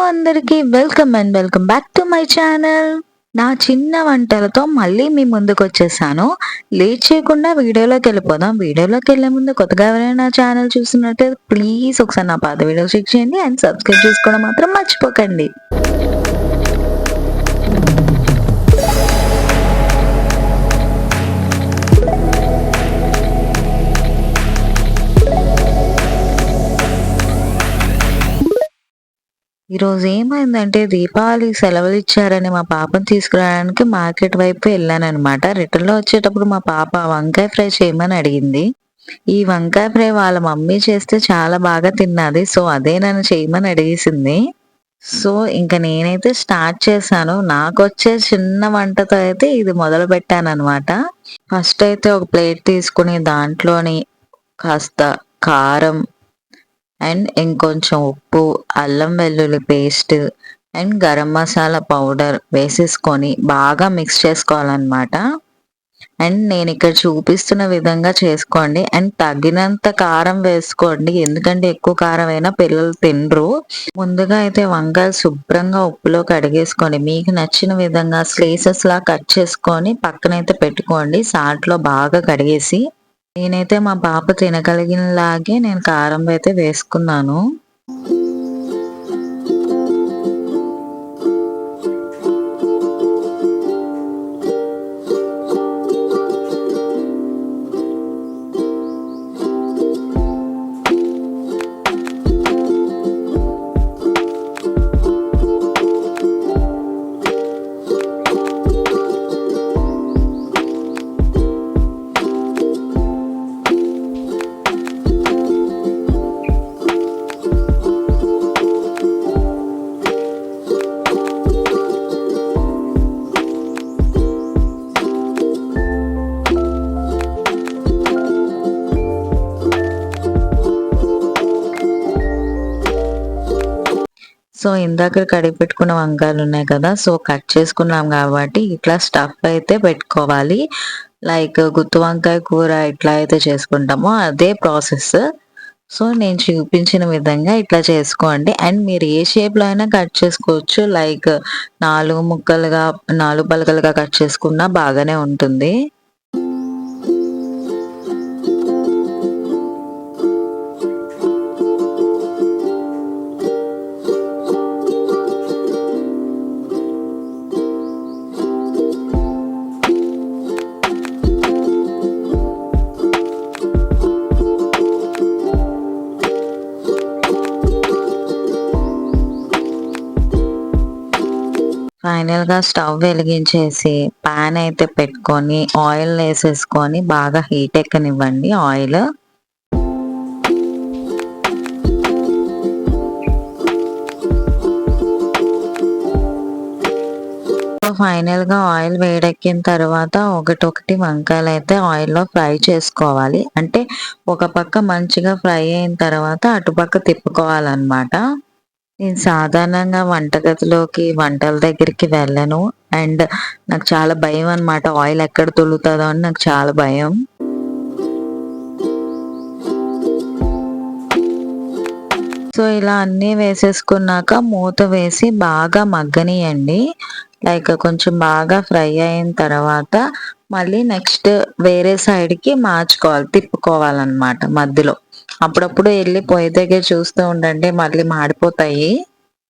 అందరికీ welcome back to my channel. నా చిన్న వంటలతో మళ్ళీ మీ ముందుకొచ్చేసాను. లేట్ చేయకుండా వీడియోలోకెళ్ళిపోదాం. వీడియోలోకెళ్ళే ముందు కొత్తగా ఎవరైనా నా ఛానల్ చూస్తున్నట్టయితే ప్లీజ్ ఒకసారి నా పాత వీడియోస్ చెక్ చేయండి అండ్ సబ్స్క్రైబ్ చేసుకోవడం మాత్రం మర్చిపోకండి. ఈరోజు ఏమైందంటే దీపావళి సెలవులు ఇచ్చారని మా పాపను తీసుకురావడానికి మార్కెట్ వైపు వెళ్ళాననమాట. రిటర్న్‌లో వచ్చేటప్పుడు మా పాప వంకాయ ఫ్రై చేయమని అడిగింది. ఈ వంకాయ ఫ్రై వాళ్ళ మమ్మీ చేస్తే చాలా బాగా తిన్నది. సో, అదే నన్ను చేయమని అడిగేసింది. సో, ఇంక నేనైతే స్టార్ట్ చేశాను. నాకొచ్చే చిన్న వంటతో అయితే ఇది మొదలుపెట్టాననమాట. ఫస్ట్ అయితే ఒక ప్లేట్ తీసుకొని దాంట్లోని కాస్త కారం అండ్ ఇంకొంచెం ఉప్పు, అల్లం వెల్లుల్లి paste and garam masala powder వేసేసుకొని బాగా మిక్స్ చేసుకోవాలన్నమాట. అండ్ నేను ఇక్కడ చూపిస్తున్న విధంగా చేసుకోండి. అండ్ తగినంత కారం వేసుకోండి. ఎందుకంటే ఎక్కువ కారం అయినా పిల్లలు తినరు. ముందుగా అయితే వంకాయలు శుభ్రంగా ఉప్పులో కడిగేసుకొని మీకు నచ్చిన విధంగా స్లైసెస్ లా కట్ చేసుకొని పక్కనైతే పెట్టుకోండి. సాల్ట్ లో బాగా కడిగేసి నేనైతే మా పాప తినగలిగినలాగే నేను కారం అయితే వేసుకున్నాను. సో, ఇందాక కడిగి పెట్టుకున్న వంకాయలు ఉన్నాయి కదా! సో, కట్ చేసుకున్నాం కాబట్టి ఇట్లా స్టఫ్ అయితే పెట్టుకోవాలి. లైక్ గుత్తి వంకాయ కూర ఎట్లా అయితే చేసుకుంటామో అదే ప్రాసెస్. సో, నేను చూపించిన విధంగా ఇట్లా చేసుకోండి. అండ్ మీరు ఏ షేప్‌లో అయినా కట్ చేసుకోవచ్చు. లైక్ 4 ముక్కలుగా 4 పలకలుగా కట్ చేసుకున్నా బాగానే ఉంటుంది. ఫైనల్‌గా స్టవ్ వెలిగించేసి పాన్ అయితే పెట్టుకొని ఆయిల్ వేసేసుకొని బాగా హీట్ ఎక్కనివ్వండి ఆయిల్. ఫైనల్‌గా ఆయిల్ వేడెక్కిన తర్వాత ఒకటొకటి వంకాయలు అయితే ఆయిల్‌లో ఫ్రై చేసుకోవాలి. అంటే ఒక పక్క మంచిగా ఫ్రై అయిన తర్వాత అటుపక్క తిప్పుకోవాలన్నమాట. నేను సాధారణంగా వంటగదిలోకి వంటల దగ్గరికి వెళ్ళను. అండ్ నాకు చాలా భయం అన్నమాట. ఆయిల్ ఎక్కడ తొలుగుతదో అని నాకు చాలా భయం. సో, ఇలా అన్నీ వేసేసుకున్నాక మూత వేసి బాగా మగ్గనియండి. లైక్ కొంచెం బాగా ఫ్రై అయిన తర్వాత మళ్ళీ నెక్స్ట్ వేరే సైడ్‌కి మార్చుకోవాలి. తిప్పుకోవాలన్నమాట మధ్యలో. అప్పుడప్పుడు ఎళ్లి పొయ్యి దగ్గర చూస్తూ ఉండండి మళ్ళీ మాడిపోతాయి.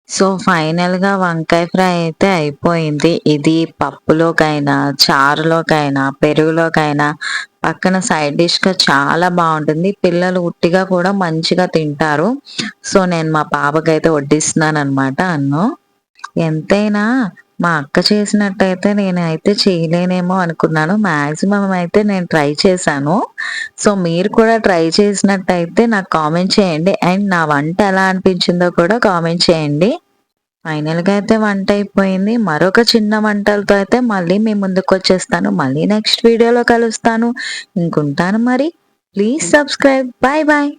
సో, ఫైనల్‌గా వంకాయ ఫ్రై అయితే అయిపోయింది. ఇది పప్పులోకైనా, చారులోకైనా, పెరుగులోకైనా పక్కన సైడ్ డిష్‌గా చాలా బావుంటుంది. పిల్లలు ఉట్టిగా కూడా మంచిగా తింటారు. సో, నేను మా పాపకైతే వడ్డిస్తున్నాననమాట అన్నం. ఎంతైనా మా అక్క చేసినట్టయితే నేనైతే చేయలేనేమో అనుకున్నాను. మాక్సిమం అయితే నేను ట్రై చేశాను. సో, మీరు కూడా ట్రై చేసినట్టయితే నాకు కామెంట్ చేయండి. అండ్ నా వంట ఎలా అనిపించిందో కూడా కామెంట్ చేయండి. ఫైనల్‌గా అయితే వంట అయిపోయింది. మరొక చిన్న వంటలతో అయితే మళ్ళీ మీ ముందుకొచ్చేస్తాను. మళ్ళీ నెక్స్ట్ వీడియోలో కలుస్తాను. ఇంకుంటాను మరి. Please subscribe. Bye bye.